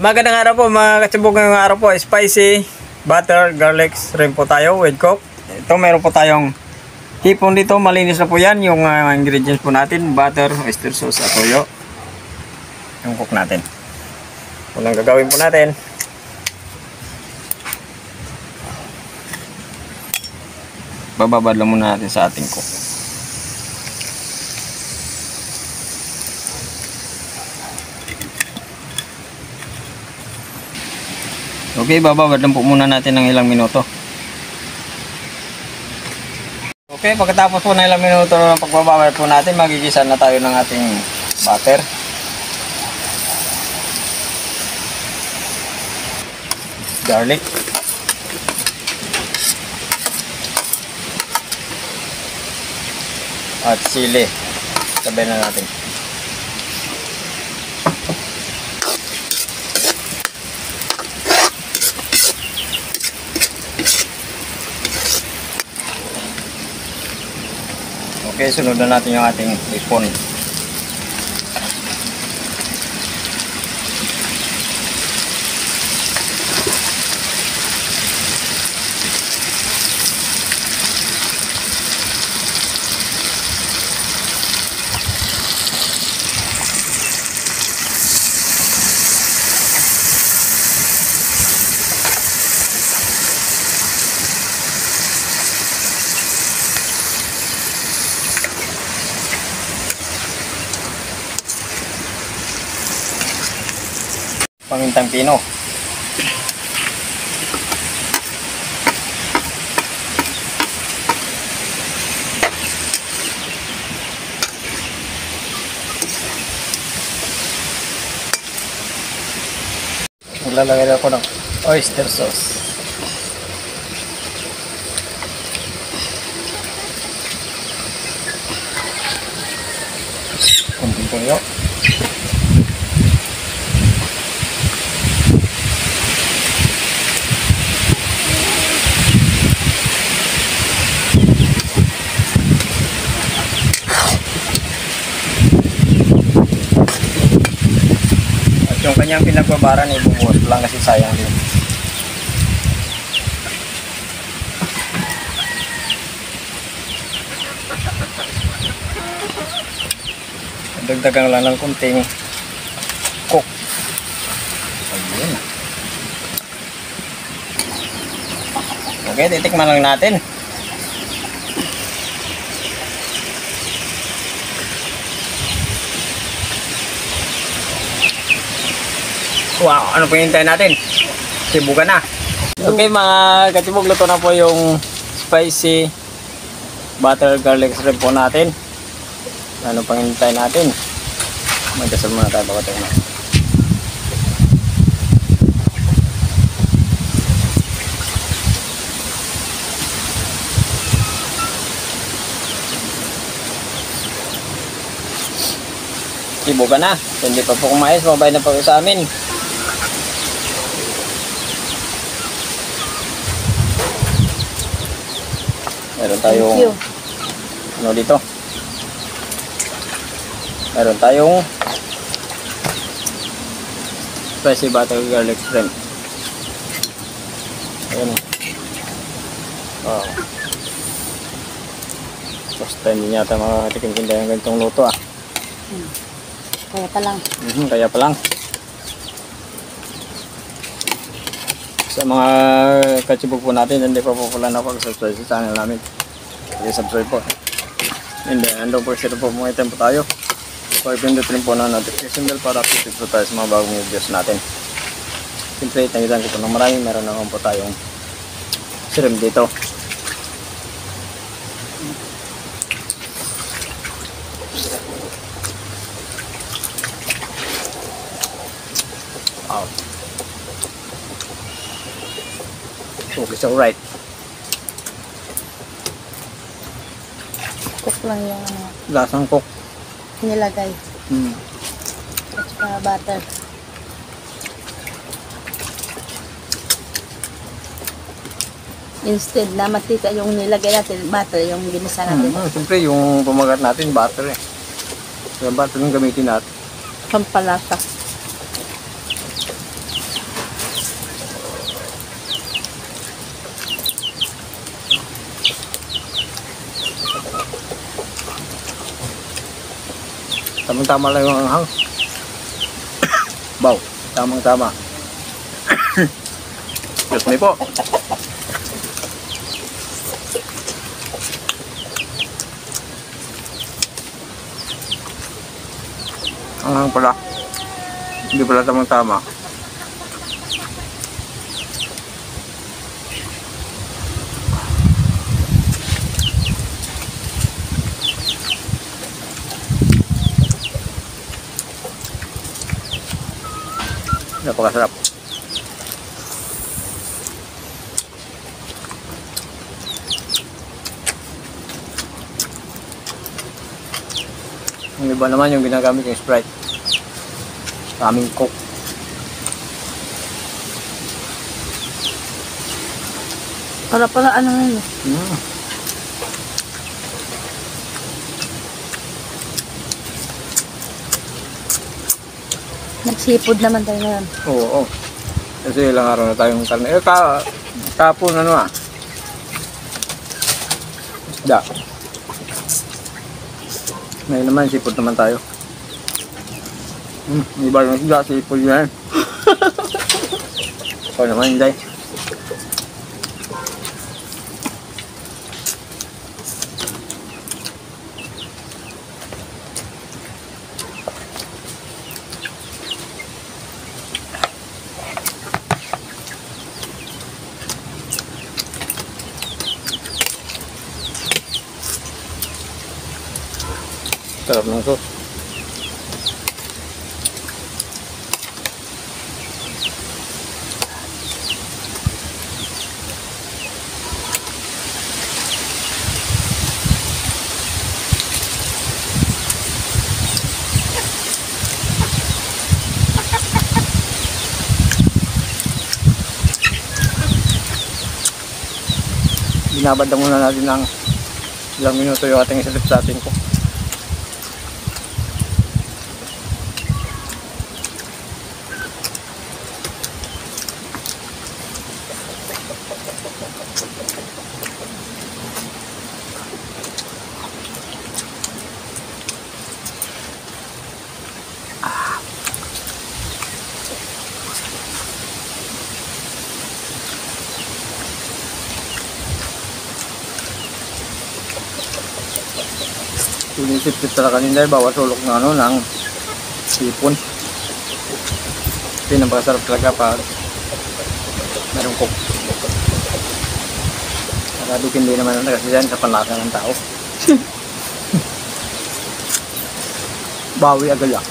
Magandang araw po mga katsubog, ngayong araw po spicy butter garlic shrimp po tayo with coke. Ito meron po tayong hipon dito, malinis na po yan. Yung ingredients po natin, butter, oyster sauce at toyo. Yung coke natin. Unang gagawin po natin, bababad lang muna natin sa ating coke. Okay, bababad lang po muna natin ng ilang minuto. Okay, pagkatapos po ng ilang minuto ng pagbababad po natin, magigisa na tayo ng ating butter. Garlic. At sili. Sabay na natin. Okay, sunod na natin yung ating hipon. Pamintang pino. Maglalagay ako ng oyster sauce. Kunting toyo. Yung kanyang pinagbabaran ibubuhos lang kasi sayang din. Dagdagan lang ng kunting coke. Ayun. Okay, titikman lang natin. Wow, ano po hintayin natin? Sibugan na. Okay mga katibog, luto na po yung spicy butter garlic shrimp po natin. Ano pang hintayin natin? Magdasal muna tayo bago tayo na. Sibugan na. Hindi pa po kumayos, mabay na po sa amin. Meron tayong ano dito? Meron tayong spicy butter garlic shrimp. Ayan. Wow. First time din yata makakatikim-tinda yung ganitong luto ah. Kaya pa lang. Kaya pa lang. Sa mga katsibog po natin, hindi pa po pala nakapag-subscribe sa channel namin. I-subscribe po. And then, andong po sila po mga item po tayo. Pag-pindot rin po na notification bell para update po tayo sa mga bagong videos natin. Siyempre, tangitan ko po ng marami. Meron naman po tayong shrimp dito. Wow. Okay, so right. Cook lang yung ano, Lasang cook. nilagay. At saka butter. Instead na matita yung nilagay natin, butter yung ginisa natin. Siyempre, yung pumagat natin, butter eh. Kaya butter yung gamitin natin. Pampalasa. Tamang-tama lang yung anghang. Baw, tamang-tama. Excuse me po. Anghang pala. Hindi pala tamang-tama. Napakasarap. Yung iba naman yung ginagamit yung Sprite. Sa aming Coke. Para pala ano yun eh. Nagsipod naman tayo ngayon. Oo. Kasi ilang araw na tayong karne. Kapon ano isda. Ngayon naman, sipod naman tayo. Iba yung isda, sipod yan. Ikaw naman, hindi. Sarap ng sauce. Binabad na muna natin ng ilang minuto yung ating isalip sa atin ko. Sinisip-sip talaga kanina bawat sulok ng ng sipon. Pinapakasarap talaga pag merong Coke. Nakadupin din naman kasi yan sa panlasa ng tao. Bawi agad lang.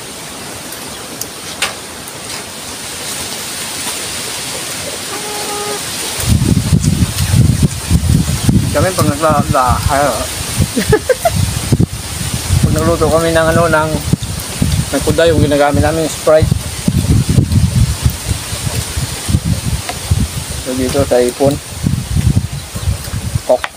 Kami pag nagluto kami ng ng kuda, yung ginagamit namin Sprite. So dito sa ipon, Coke.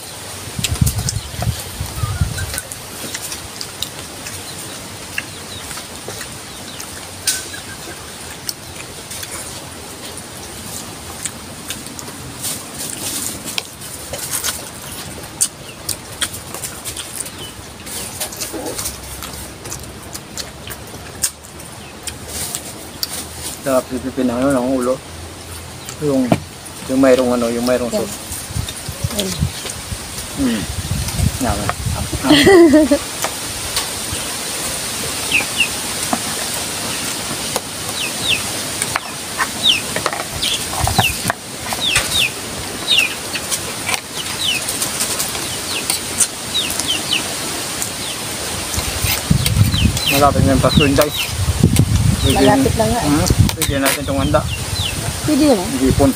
Sarap pipipin ng ulo. Yung mayroong yung mayroong sauce. Yaman. Malapit na yung Pasko, guys. Malapit lang nga eh. Pwede natin itong handa. Pwede naman. Hipon.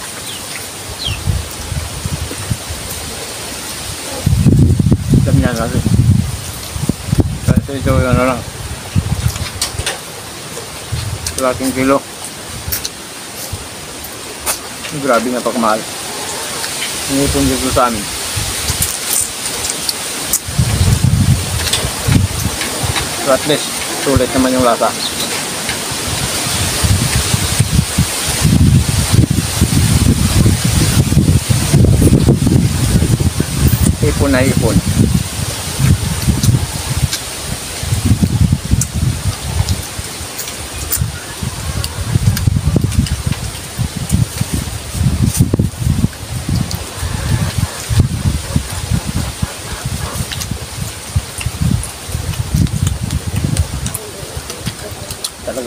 Dami na natin. Kasi ito yung lang. 1 kilo. Grabe na pagmahal. Hipon dito sa amin. So at least, sulit naman yung lasa. Ipon na ipon.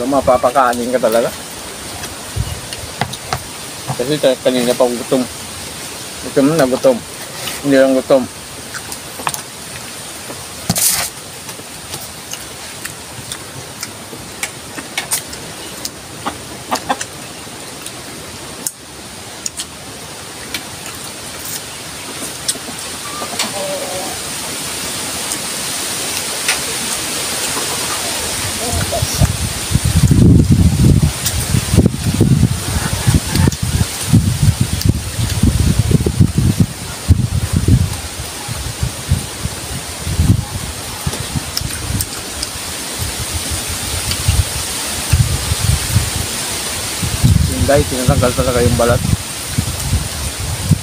Pero mapapakanin ka talaga. Kasi kanina pa gutom. Gutom na gutom. Hindi lang gutom. Guys, tinatanggal talaga yung balat.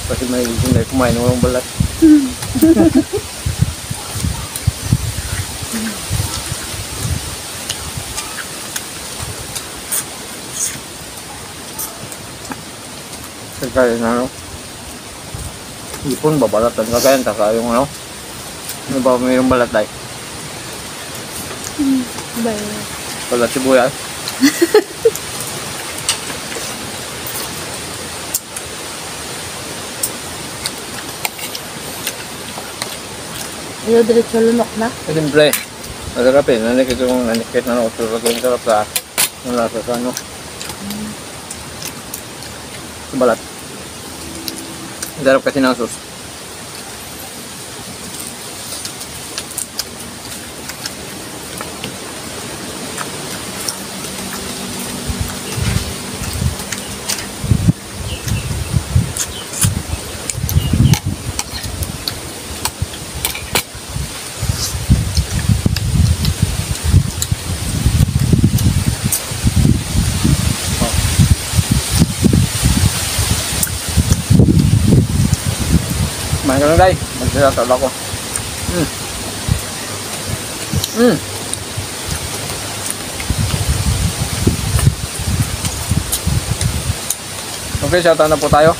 Kasi may hindi kumain ng walang balat. Kaya na ano, ipon babalatan ka kaya taka yung ano, may ba may yung balat tayo? Balat sibuyas. Ayaw diretso lunok na. Siyempre, masarap eh. Nanikit na ako. Pero yung sarap sa nalasa sa ano. Sa balat. Sarap kasi ng sauce. Kumain ka lang guys. Magsasatal ako. Okay, shoutout na po tayo.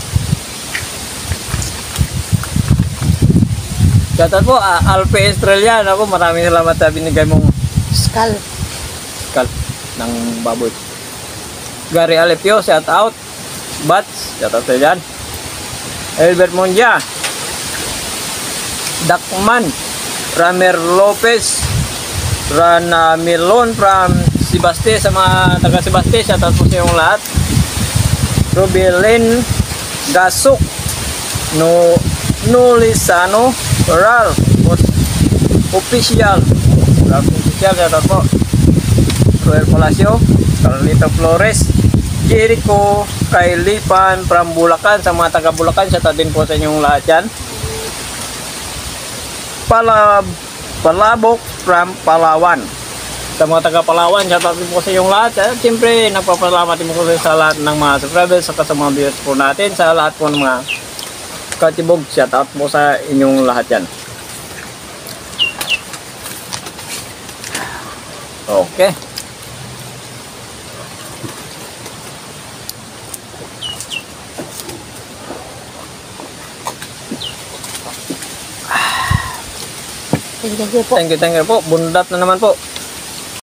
Shoutout po, Alpe Estrella. Ako, maraming salamat sa binigay mong Skull. scalp ng baboy. Gary Alepio, shoutout. Bats, shoutout tayo dyan. Albert Monja. Dakman, Ramer Lopez, Rana Milon from Sibaste, sa mga taga Sibaste, shoutout po sa inyong lahat. Rubilin Gasuk, Nulisano, Ral, Official, shoutout po. Ruel Palacio, Carlito Flores, Jericho, Kailipan from Bulacan, sa mga taga Bulacan, shoutout din po sa inyong lahat yan. Palabok from Palawan. Sa mga taga Palawan, shoutout din po sa inyong lahat. At siyempre, nagpapasalamat din po sa lahat ng mga subscribers at sa mga viewers po natin. Sa lahat po ng mga katibog, shoutout po sa inyong lahat yan. Okay. Thank you po. Thank you po. Bundat na naman po.